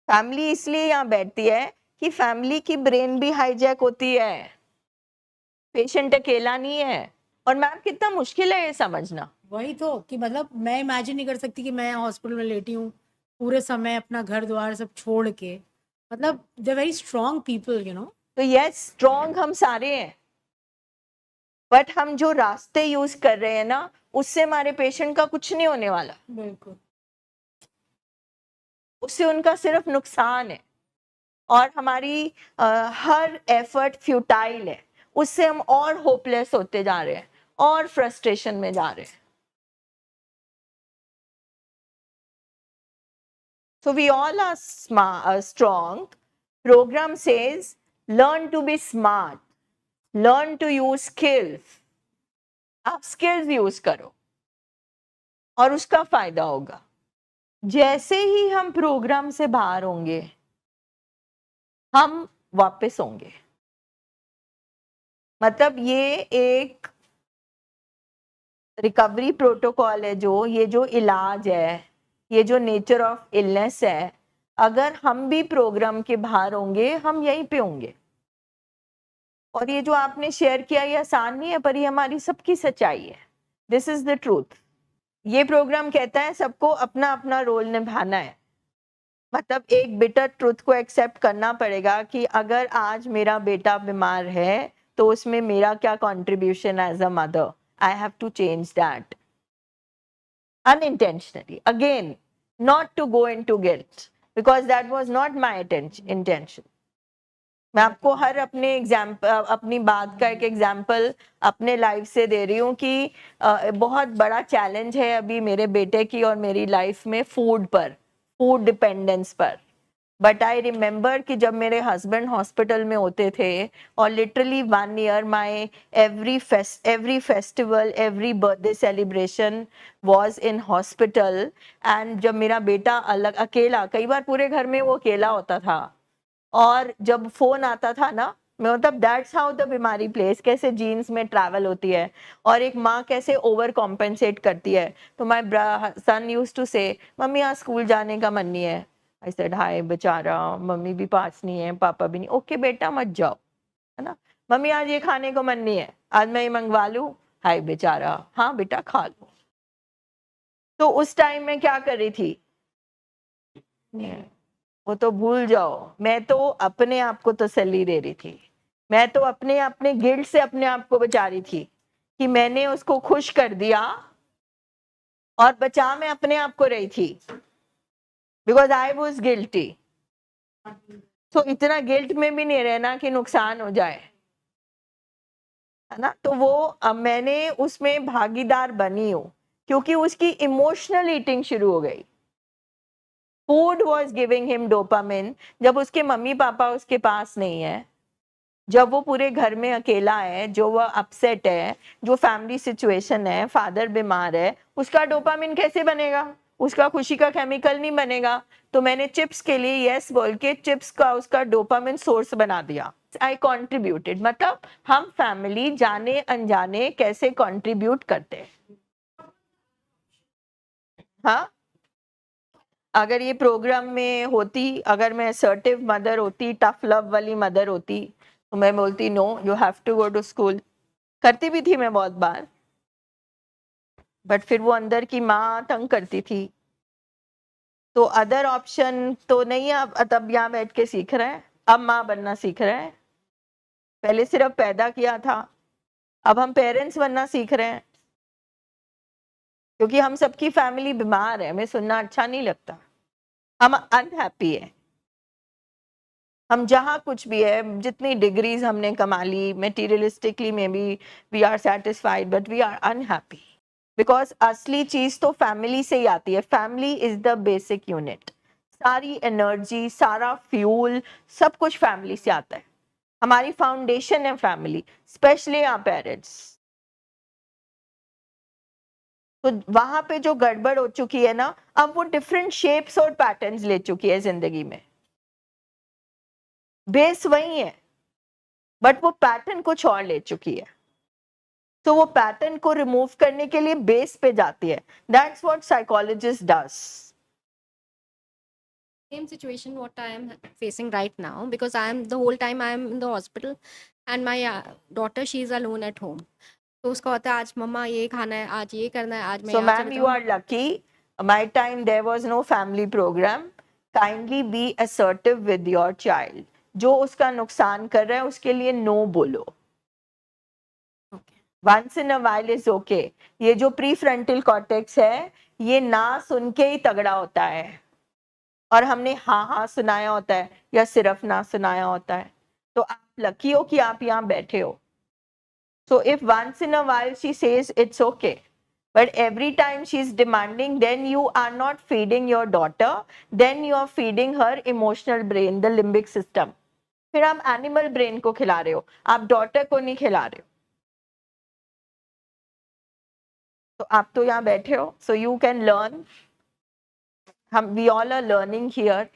Family इसलिए यहाँ बैठती है कि फैमिली की ब्रेन भी हाईजैक होती है, पेशेंट अकेला नहीं है। और मैम कितना मुश्किल है ये समझना। वही तो कि मतलब मैं इमेजिन नहीं कर सकती कि मैं हॉस्पिटल में लेटी हूँ पूरे समय, अपना घर द्वार सब छोड़ के। मतलब they very strong people, you know. तो यस, स्ट्रॉन्ग हम सारे हैं, बट हम जो रास्ते यूज कर रहे हैं ना, उससे हमारे पेशेंट का कुछ नहीं होने वाला, बिल्कुल। उससे उनका सिर्फ नुकसान है। और हमारी हर एफर्ट फ्यूटाइल है, उससे हम और होपलेस होते जा रहे हैं और फ्रस्ट्रेशन में जा रहे हैं। So we all are strong. Program says learn to be smart, learn to use skills. आप skills यूज करो और उसका फायदा होगा। जैसे ही हम प्रोग्राम से बाहर होंगे, हम वापस होंगे। मतलब ये एक रिकवरी प्रोटोकॉल है, ये जो इलाज है, ये जो नेचर ऑफ इलनेस है, अगर हम भी प्रोग्राम के बाहर होंगे, हम यहीं पे होंगे। और ये जो आपने शेयर किया, ये आसान नहीं है, पर ये हमारी सबकी सच्चाई है। This is the truth. ये प्रोग्राम कहता है सबको अपना अपना रोल निभाना है। मतलब एक बिटर ट्रूथ को एक्सेप्ट करना पड़ेगा कि अगर आज मेरा बेटा बीमार है, तो उसमें मेरा क्या contribution as a mother. I have to change that unintentionally, again, not to go into guilt, because that was not my intention. मैं आपको हर अपने अपनी बात का एक एग्जाम्पल अपने लाइफ से दे रही हूँ कि बहुत बड़ा चैलेंज है अभी मेरे बेटे की और मेरी लाइफ में, फूड डिपेंडेंस पर। बट आई रिमेम्बर कि जब मेरे हस्बैंड हॉस्पिटल में होते थे, और literally 1 year my every festival, every birthday celebration was in hospital. And जब मेरा बेटा अलग अकेला, कई बार पूरे घर में वो अकेला होता था, और जब फोन आता था ना, मैं मतलब दैट्स हाउ द बीमारी प्लेस, कैसे जीन्स में ट्रैवल होती है और एक माँ कैसे ओवर कॉम्पेंसेट करती है। तो माय सन यूज्ड टू से, मम्मी आज स्कूल जाने का मन नहीं है। आई सेड हाय बेचारा, मम्मी भी पास नहीं है, पापा भी नहीं। ओके बेटा मत जाओ, है ना। मम्मी आज ये खाने को मन नहीं है, आज मैं ये मंगवा लूं। हाय बेचारा, हाँ बेटा खा लो। तो उस टाइम में क्या कर रही थी, वो तो भूल जाओ, मैं तो अपने आप को तसल्ली दे रही थी। मैं तो अपने अपने गिल्ट से अपने आप को बचा रही थी कि मैंने उसको खुश कर दिया, और बचा मैं अपने आप को रही थी, बिकॉज आई वॉज गिल्टी। तो इतना गिल्ट में भी नहीं रहना कि नुकसान हो जाए, है ना। तो वो मैंने उसमें भागीदार बनी हूँ, क्योंकि उसकी इमोशनल ईटिंग शुरू हो गई। Food was giving him dopamine. जब उसके मम्मी पापा उसके पास नहीं है, जब वो पूरे घर में अकेला है, जो वो अपसेट है, जो फैमिली सिचुएशन है, फादर बीमार है, उसका डोपामिन कैसे बनेगा, उसका खुशी का केमिकल नहीं बनेगा। तो मैंने चिप्स के लिए यस बोल के चिप्स का उसका डोपामिन सोर्स बना दिया। आई कॉन्ट्रीब्यूटेड, मतलब हम फैमिली जाने अनजाने कैसे कॉन्ट्रीब्यूट करते हैं। हाँ, अगर ये प्रोग्राम में होती, अगर मैं असर्टिव मदर होती, टफ लव वाली मदर होती, तो मैं बोलती no, you have to go to school. करती भी थी मैं बहुत बार, बट फिर वो अंदर की माँ तंग करती थी। तो अदर ऑप्शन तो नहीं है। अब तब यहाँ बैठ के सीख रहे हैं, अब माँ बनना सीख रहे हैं। पहले सिर्फ पैदा किया था, अब हम पेरेंट्स बनना सीख रहे हैं, क्योंकि हम सबकी फैमिली बीमार है। हमें सुनना अच्छा नहीं लगता, हम अनहैप्पी है। हम जहाँ कुछ भी है, जितनी डिग्रीज हमने कमा ली, मेटीरियलिस्टिकली में भी we are satisfied, but we are unhappy, because असली चीज तो फैमिली से ही आती है। Family is the basic unit. सारी एनर्जी, सारा फ्यूल, सब कुछ फैमिली से आता है। हमारी फाउंडेशन है फैमिली, स्पेशली आवर पेरेंट्स। तो वहां पे जो गड़बड़ हो चुकी है ना, अब वो डिफरेंट शेप्स और पैटर्न्स ले चुकी है जिंदगी में। बेस वही है, बट वो पैटर्न कुछ और ले चुकी है। तो वो पैटर्न को रिमूव करने के लिए बेस पे जाती है। That's what psychologist does. same situation what I am facing right now, because I am the whole time I am in the hospital, and my daughter, she is alone at home. तो उसका होता है आज मम्मा ये खाना है, आज ये करना है, आज मैं So यहाँ ma'am, चले you are lucky. My time there was no family program. Kindly be assertive with your child. जो उसका नुकसान कर रहा है उसके लिए no बोलो. Once in a while is okay. ये जो prefrontal cortex है ये ना सुन के ही तगड़ा होता है और हमने हाँ हाँ सुनाया होता है या सिर्फ ना सुनाया होता है. तो आप लकी हो कि आप यहाँ बैठे हो. So if once in a while she says it's okay, but every time she's demanding, then you are not feeding your daughter, then you are feeding her emotional brain, the limbic system. फिर आप animal brain को खिला रहे हो, आप daughter को नहीं खिला रहे हो. तो आप तो यहाँ बैठे हो, so you can learn. We all are learning here.